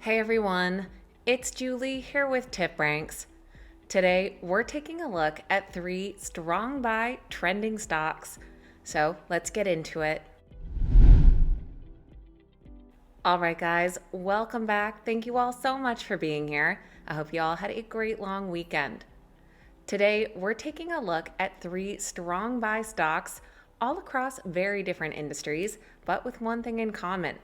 Hey everyone, it's Julie here with Tip Ranks. Today we're taking a look at 3 strong buy trending stocks. So let's get into it. Alright guys, welcome back. Thank you all so much for being here. I hope you all had a great long weekend. Today we're taking a look at 3 strong buy stocks all across very different industries, but with one thing in common.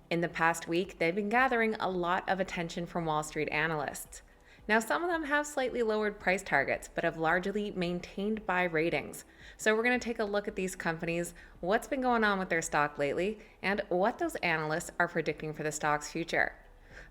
In the past week, they've been gathering a lot of attention from Wall Street analysts. Now, some of them have slightly lowered price targets, but have largely maintained buy ratings. So we're going to take a look at these companies, what's been going on with their stock lately, and what those analysts are predicting for the stock's future.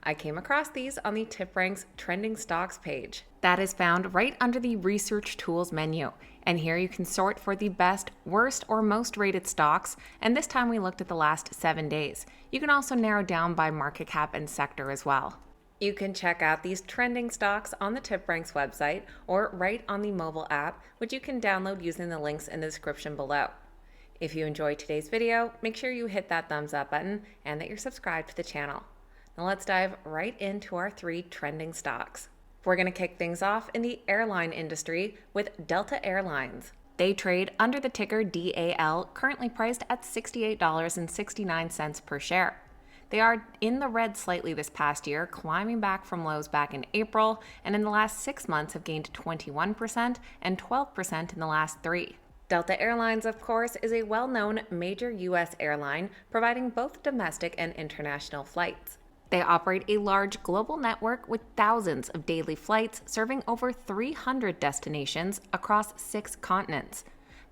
I came across these on the TipRanks Trending Stocks page. That is found right under the Research Tools menu. And here you can sort for the best, worst, or most rated stocks, and this time we looked at the last 7 days. You can also narrow down by market cap and sector as well. You can check out these trending stocks on the TipRanks website or right on the mobile app, which you can download using the links in the description below. If you enjoyed today's video, make sure you hit that thumbs up button and that you're subscribed to the channel. Now let's dive right into our 3 trending stocks. We're going to kick things off in the airline industry with Delta Airlines. They trade under the ticker DAL, currently priced at $68.69 per share. They are in the red slightly this past year, climbing back from lows back in April, and in the last 6 months have gained 21% and 12% in the last 3. Delta Airlines, of course, is a well-known major U.S. airline providing both domestic and international flights. They operate a large global network with thousands of daily flights serving over 300 destinations across 6 continents.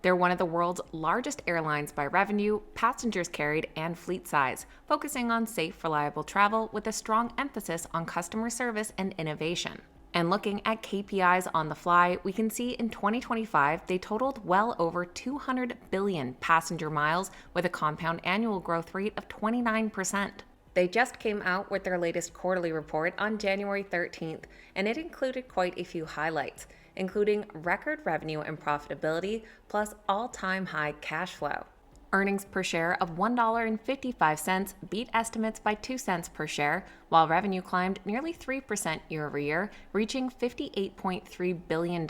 They're one of the world's largest airlines by revenue, passengers carried, and fleet size, focusing on safe, reliable travel with a strong emphasis on customer service and innovation. And looking at KPIs on the fly, we can see in 2025 they totaled well over 200 billion passenger miles with a compound annual growth rate of 29%. They just came out with their latest quarterly report on January 13th, and it included quite a few highlights, including record revenue and profitability, plus all-time high cash flow. Earnings per share of $1.55 beat estimates by 2 cents per share, while revenue climbed nearly 3% year over year, reaching $58.3 billion.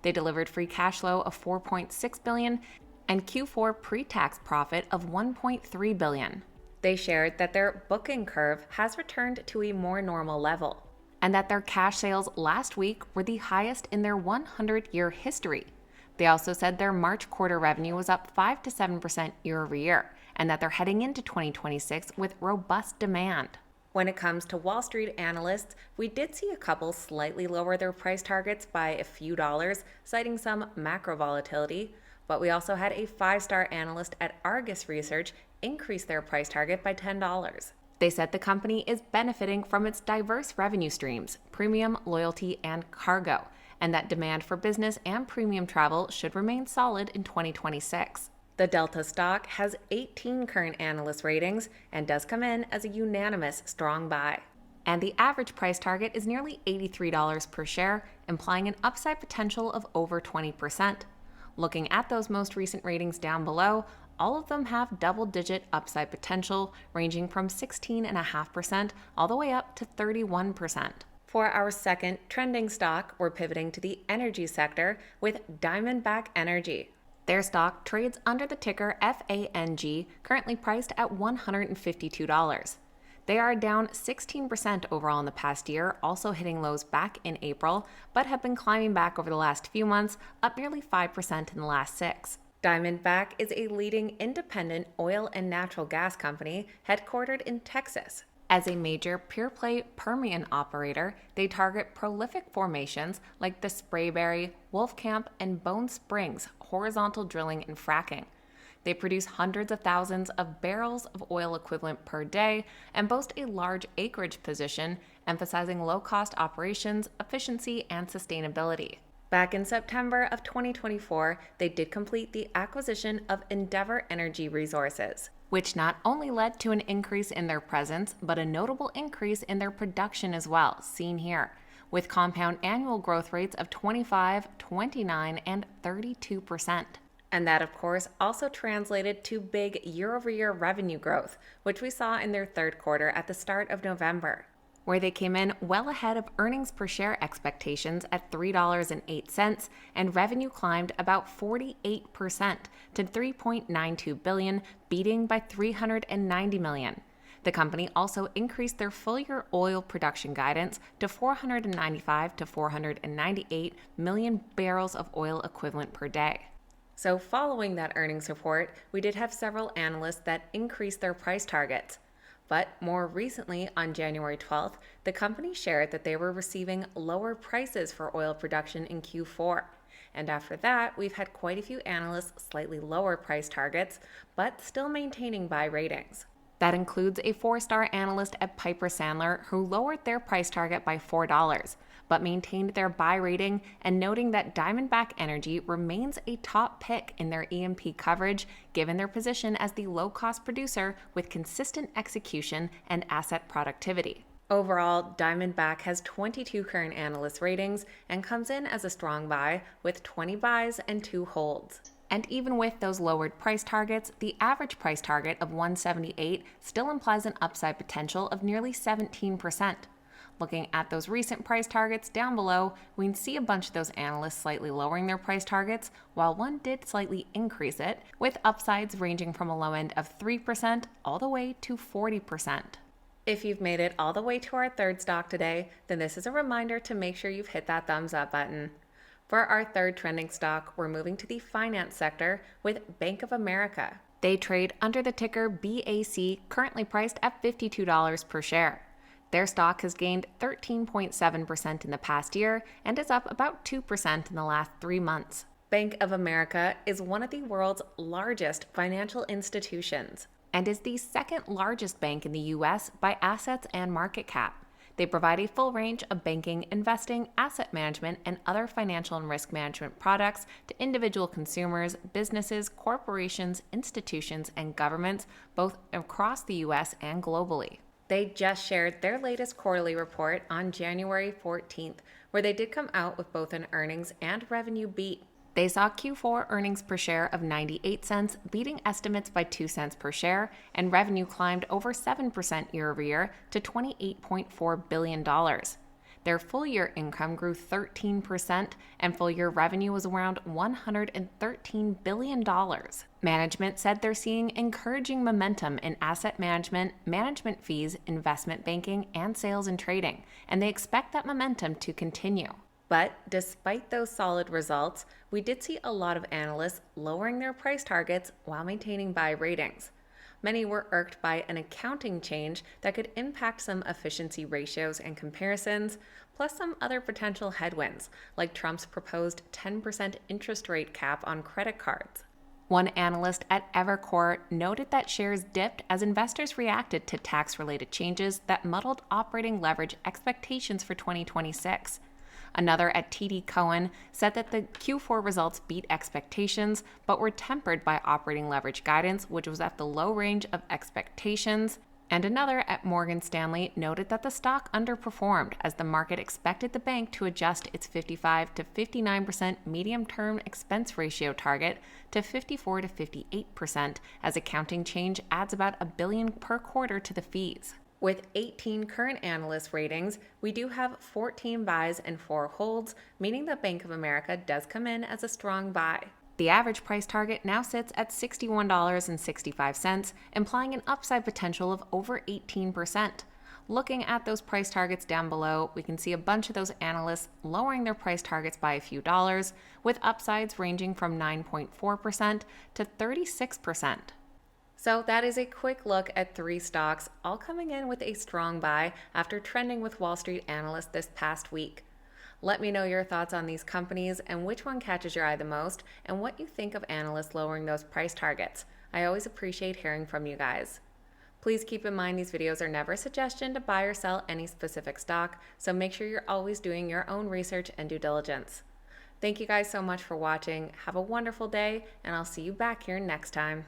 They delivered free cash flow of $4.6 billion and Q4 pre-tax profit of $1.3 billion. They shared that their booking curve has returned to a more normal level, and that their cash sales last week were the highest in their 100-year history. They also said their March quarter revenue was up 5 to 7% year over year, and that they're heading into 2026 with robust demand. When it comes to Wall Street analysts, we did see a couple slightly lower their price targets by a few dollars, citing some macro volatility, but we also had a 5-star analyst at Argus Research increase their price target by $10. They said the company is benefiting from its diverse revenue streams, premium, loyalty, and cargo, and that demand for business and premium travel should remain solid in 2026. The Delta stock has 18 current analyst ratings and does come in as a unanimous strong buy. And the average price target is nearly $83 per share, implying an upside potential of over 20%. Looking at those most recent ratings down below, all of them have double-digit upside potential, ranging from 16.5% all the way up to 31%. For our second trending stock, we're pivoting to the energy sector with Diamondback Energy. Their stock trades under the ticker FANG, currently priced at $152. They are down 16% overall in the past year, also hitting lows back in April, but have been climbing back over the last few months, up nearly 5% in the last 6. Diamondback is a leading independent oil and natural gas company headquartered in Texas. As a major pure-play Permian operator, they target prolific formations like the Sprayberry, Wolfcamp, and Bone Springs horizontal drilling and fracking. They produce hundreds of thousands of barrels of oil equivalent per day and boast a large acreage position, emphasizing low-cost operations, efficiency, and sustainability. Back in September of 2024, they did complete the acquisition of Endeavor Energy Resources, which not only led to an increase in their presence, but a notable increase in their production as well, seen here, with compound annual growth rates of 25, 29, and 32%. And that, of course, also translated to big year-over-year revenue growth, which we saw in their third quarter at the start of November, where they came in well ahead of earnings per share expectations at $3.08, and revenue climbed about 48% to $3.92 billion, beating by $390 million. The company also increased their full-year oil production guidance to 495 to 498 million barrels of oil equivalent per day. So following that earnings report, we did have several analysts that increased their price targets. But more recently, on January 12th, the company shared that they were receiving lower prices for oil production in Q4. And after that, we've had quite a few analysts slightly lower price targets, but still maintaining buy ratings. That includes a 4-star analyst at Piper Sandler who lowered their price target by $4, but maintained their buy rating and noting that Diamondback Energy remains a top pick in their E&P coverage given their position as the low-cost producer with consistent execution and asset productivity. Overall, Diamondback has 22 current analyst ratings and comes in as a strong buy with 20 buys and 2 holds. And even with those lowered price targets, the average price target of $178 still implies an upside potential of nearly 17%. Looking at those recent price targets down below, we can see a bunch of those analysts slightly lowering their price targets, while one did slightly increase it, with upsides ranging from a low end of 3% all the way to 40%. If you've made it all the way to our third stock today, then this is a reminder to make sure you've hit that thumbs up button. For our third trending stock, we're moving to the finance sector with Bank of America. They trade under the ticker BAC, currently priced at $52 per share. Their stock has gained 13.7% in the past year and is up about 2% in the last 3 months. Bank of America is one of the world's largest financial institutions and is the second largest bank in the U.S. by assets and market cap. They provide a full range of banking, investing, asset management, and other financial and risk management products to individual consumers, businesses, corporations, institutions, and governments, both across the U.S. and globally. They just shared their latest quarterly report on January 14th, where they did come out with both an earnings and revenue beat. They saw Q4 earnings per share of 98 cents, beating estimates by 2 cents per share, and revenue climbed over 7% year over year to $28.4 billion. Their full-year income grew 13%, and full-year revenue was around $113 billion. Management said they're seeing encouraging momentum in asset management, management fees, investment banking, and sales and trading, and they expect that momentum to continue. But despite those solid results, we did see a lot of analysts lowering their price targets while maintaining buy ratings. Many were irked by an accounting change that could impact some efficiency ratios and comparisons, plus some other potential headwinds, like Trump's proposed 10% interest rate cap on credit cards. One analyst at Evercore noted that shares dipped as investors reacted to tax-related changes that muddled operating leverage expectations for 2026. Another at TD Cowen said that the Q4 results beat expectations, but were tempered by operating leverage guidance, which was at the low range of expectations. And another at Morgan Stanley noted that the stock underperformed as the market expected the bank to adjust its 55 to 59% medium-term expense ratio target to 54 to 58% as accounting change adds about $1 billion per quarter to the fees. With 18 current analyst ratings, we do have 14 buys and 4 holds, meaning that Bank of America does come in as a strong buy. The average price target now sits at $61.65, implying an upside potential of over 18%. Looking at those price targets down below, we can see a bunch of those analysts lowering their price targets by a few dollars, with upsides ranging from 9.4% to 36%. So that is a quick look at 3 stocks, all coming in with a strong buy after trending with Wall Street analysts this past week. Let me know your thoughts on these companies and which one catches your eye the most and what you think of analysts lowering those price targets. I always appreciate hearing from you guys. Please keep in mind these videos are never a suggestion to buy or sell any specific stock, so make sure you're always doing your own research and due diligence. Thank you guys so much for watching. Have a wonderful day, and I'll see you back here next time.